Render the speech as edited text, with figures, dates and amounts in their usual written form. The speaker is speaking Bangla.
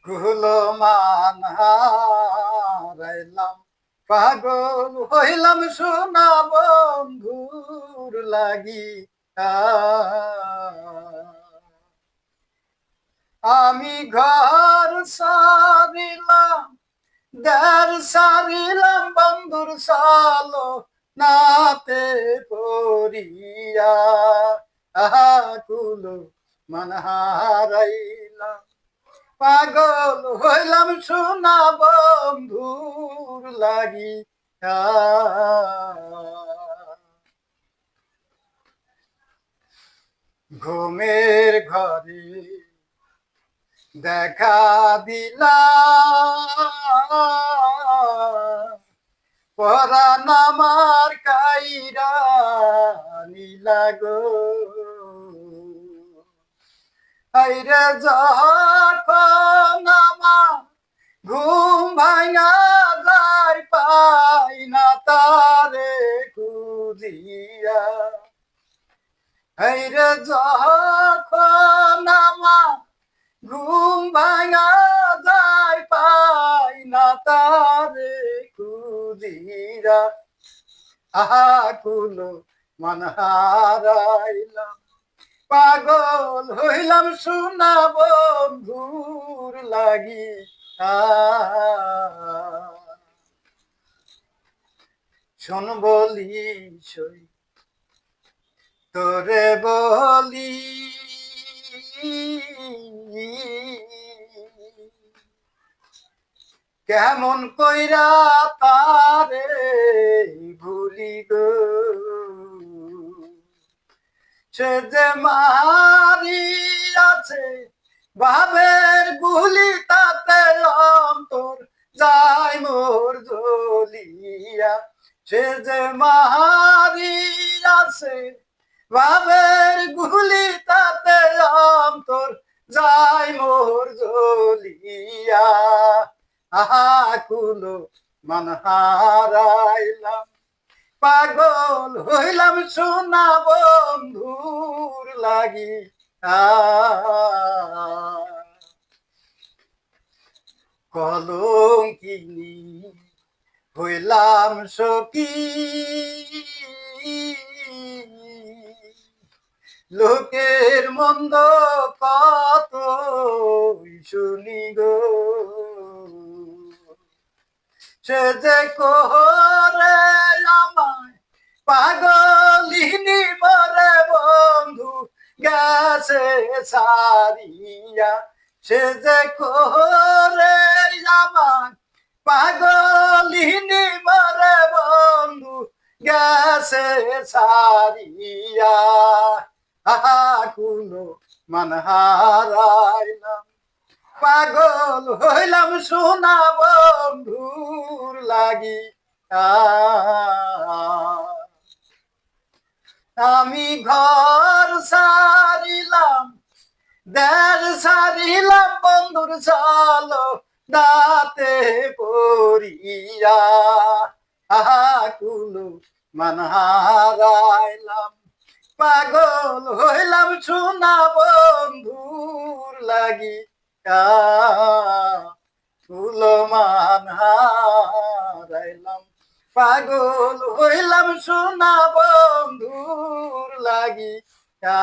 কুলো মান হারাইলাম, পাগল হইলাম সোনা বন্ধুর লাগিয়া। আমি ঘর সারিলাম, দ্বার সারিলাম বন্ধুর সালো নাতে পড়িয়া। কুলো মান হারাইলাম, পাগল হইলাম সোনা বন্ধুর লাগিয়া। ঘুমের ঘরে দেখা দিলা, পরাণ আমার কাইরা নিলা গো। আইরে যখন আমার ঘুম ভাঙা যায়, পাই না তারে খুঁজিয়া। আইরে যখন আমার ঘুম ভাঙা যায়, পাই না তারে খুঁজিয়া। কুলো মান হারাইলাম, পাগল হইলাম সোনা বন্ধুর লাগিয়া। শোন বলি সই তোরে বলি, কেমন কইরা তারে ভুলি গো। সে যে মারি আছে ভাবের গুলি, তাতে অন্তর যায় মোর জ্বলিয়া। সে যে মারি আছে ভাবের গুলি, তাতে অন্তর যায় মোর জ্বলিয়া। কুলো মান হারাইলাম, পাগল হইলাম সোনা বন্ধুর লাগিয়া। কলঙ্কিনী হইলাম সখী, লোকের মন্দ কত শুনি গো। সে যে কোহরে আমায় পাগলিনী মরে বন্ধু গেছে সারিয়া। সে যে কোহরে আমায় পাগলিনী মরে বন্ধু গেছে সারিয়া। কুলো মান হারাইলাম, পাগল হইলাম সোনা বন্ধুর লাগিয়া। আমি ঘর সারিলাম, দেশ সারিলাম বন্ধুর চলো দাতে পড়িয়া। কুলো মান হারাইলাম, পাগল হইলাম সোনা বন্ধুর লাগিয়া। কুলো মান হারাইলাম, পাগল হইলাম সোনা বন্ধুর লাগিয়া।